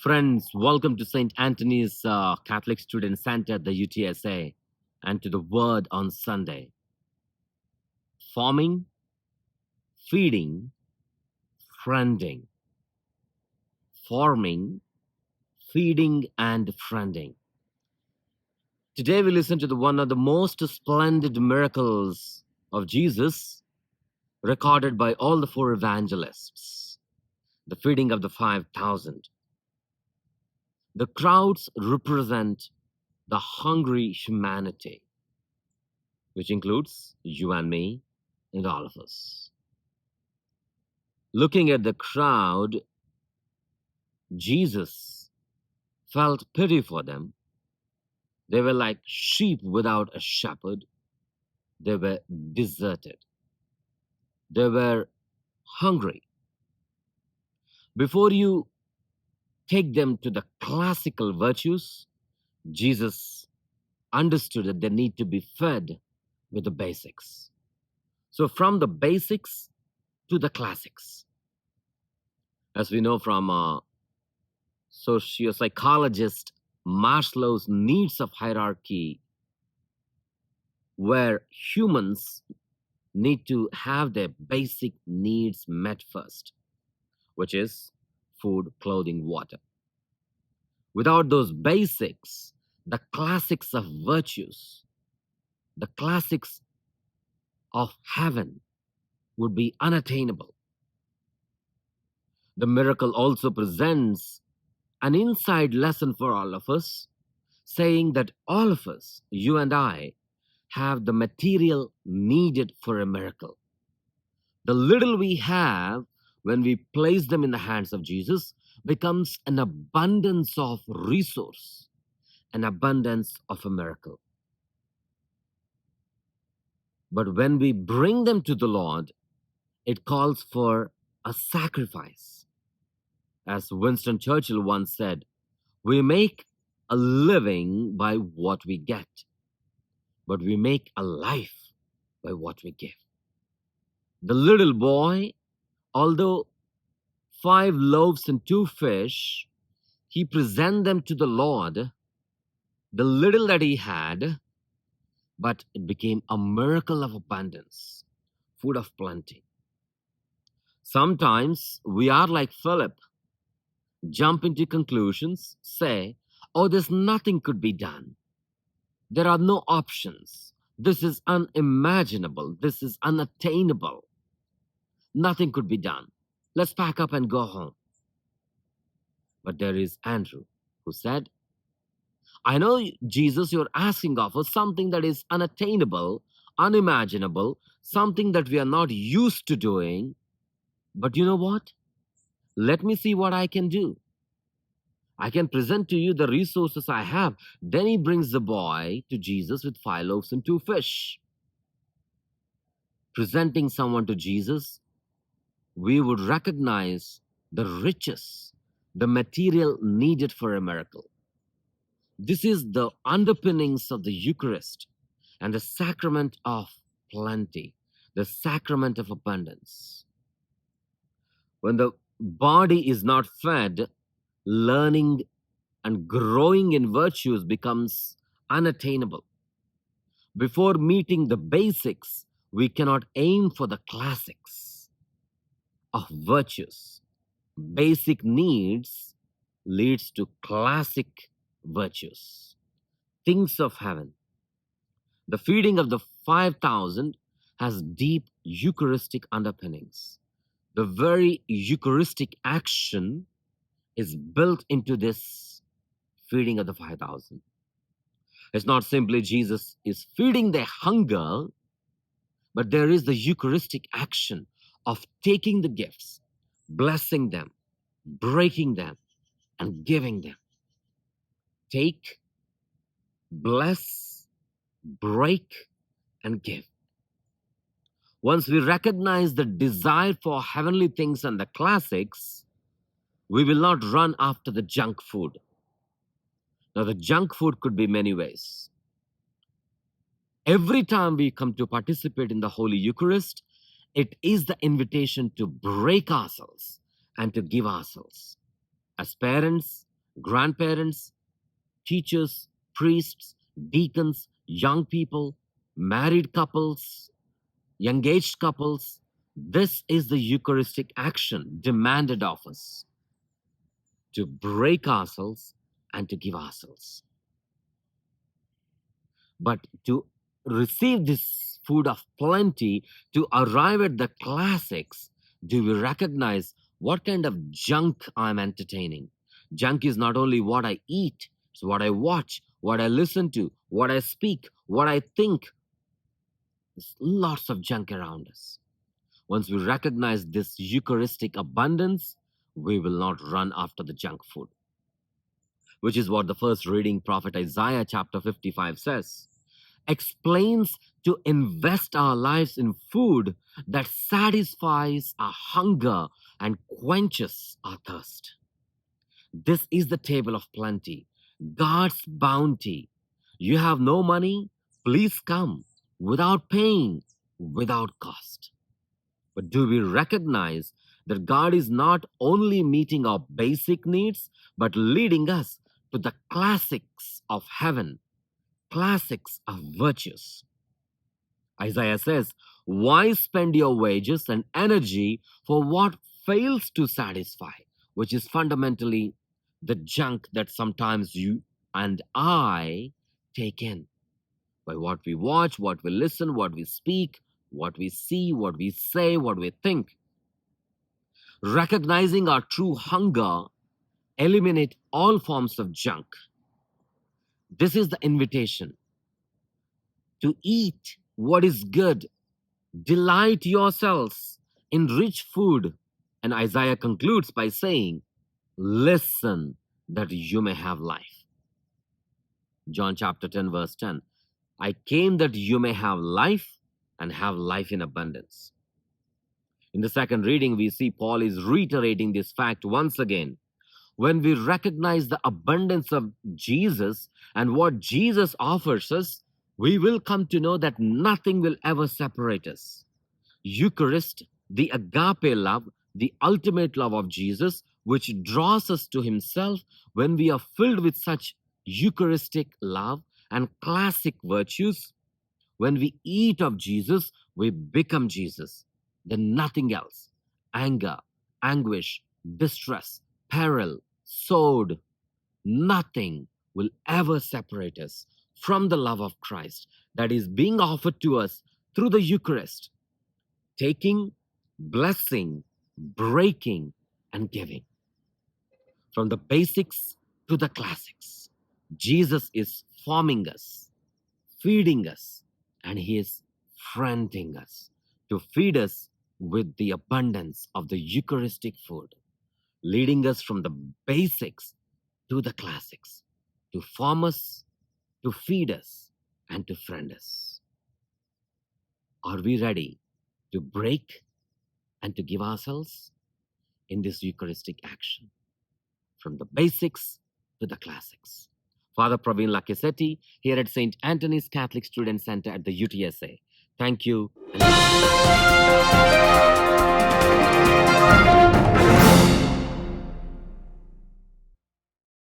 Friends, welcome to St. Anthony's Catholic Student Center at the UTSA and to the Word on Sunday. Forming, feeding, friending. Forming, feeding, and friending. Today we listen to one of the most splendid miracles of Jesus recorded by all the four evangelists, the feeding of the 5,000. The crowds represent the hungry humanity, which includes you and me and all of us. Looking at the crowd, Jesus felt pity for them. They were like sheep without a shepherd. They were deserted. They were hungry. Before you take them to the classical virtues, Jesus understood that they need to be fed with the basics. So from the basics to the classics. As we know from sociopsychologist Maslow's needs of hierarchy, where humans need to have their basic needs met first, which is food, clothing, water. Without those basics, the classics of virtues, the classics of heaven would be unattainable. The miracle also presents an inside lesson for all of us, saying that all of us, you and I, have the material needed for a miracle. The little we have, when we place them in the hands of Jesus, becomes an abundance of resource, an abundance of a miracle. But when we bring them to the Lord, it calls for a sacrifice. As Winston Churchill once said, we make a living by what we get, but we make a life by what we give. The little boy, although 5 loaves and 2 fish, he presented them to the Lord, the little that he had, but it became a miracle of abundance, food of plenty. Sometimes we are like Philip, jump into conclusions, say, oh, there's nothing could be done. There are no options. This is unimaginable. This is unattainable. Nothing could be done. Let's pack up and go home. But there is Andrew, who said, I know, Jesus, you're asking of us something that is unattainable, unimaginable, something that we are not used to doing. But you know what? Let me see what I can do. I can present to you the resources I have. Then he brings the boy to Jesus with 5 loaves and 2 fish. Presenting someone to Jesus, we would recognize the riches, the material needed for a miracle. This is the underpinnings of the Eucharist and the sacrament of plenty, the sacrament of abundance. When the body is not fed, learning and growing in virtues becomes unattainable. Before meeting the basics, we cannot aim for the classics of virtues. Basic needs leads to classic virtues, things of heaven. The feeding of the 5,000 has deep Eucharistic underpinnings. The very Eucharistic action is built into this feeding of the 5,000. It's not simply Jesus is feeding their hunger, but there is the Eucharistic action of taking the gifts, blessing them, breaking them, and giving them. Take, bless, break, and give. Once we recognize the desire for heavenly things and the classics, we will not run after the junk food. Now, the junk food could be many ways. Every time we come to participate in the Holy Eucharist, it is the invitation to break ourselves and to give ourselves. As parents, grandparents, teachers, priests, deacons, young people, married couples, engaged couples. This is the Eucharistic action demanded of us, to break ourselves and to give ourselves. But to receive this food of plenty, to arrive at the classics, do we recognize what kind of junk I'm entertaining? Junk is not only what I eat, it's what I watch, what I listen to, what I speak, what I think. There's lots of junk around us. Once we recognize this Eucharistic abundance, we will not run after the junk food, which is what the first reading, prophet Isaiah chapter 55 says. Explains to invest our lives in food that satisfies our hunger and quenches our thirst. This is the table of plenty, God's bounty. You have no money? Please come, without paying, without cost. But do we recognize that God is not only meeting our basic needs, but leading us to the classics of heaven, classics of virtues? Isaiah says, why spend your wages and energy for what fails to satisfy, which is fundamentally the junk that sometimes you and I take in by what we watch, what we listen, what we speak, what we see, what we say, what we think. Recognizing our true hunger, eliminate all forms of junk. This is the invitation to eat what is good. Delight yourselves in rich food. And Isaiah concludes by saying, listen that you may have life. John chapter 10, verse 10. I came that you may have life and have life in abundance. In the second reading, we see Paul is reiterating this fact once again. When we recognize the abundance of Jesus and what Jesus offers us, we will come to know that nothing will ever separate us. Eucharist, the agape love, the ultimate love of Jesus, which draws us to himself. When we are filled with such Eucharistic love and classic virtues, when we eat of Jesus, we become Jesus. Then nothing else, anger, anguish, distress, peril, sword, nothing will ever separate us from the love of Christ that is being offered to us through the Eucharist, taking, blessing, breaking, and giving. From the basics to the classics, Jesus is forming us, feeding us, and he is friending us to feed us with the abundance of the Eucharistic food, leading us from the basics to the classics, to form us, to feed us, and to friend us. Are we ready to break and to give ourselves in this Eucharistic action, from the basics to the classics? Father Praveen Lakisetti here at St. Anthony's Catholic Student Center at the UTSA. Thank you. And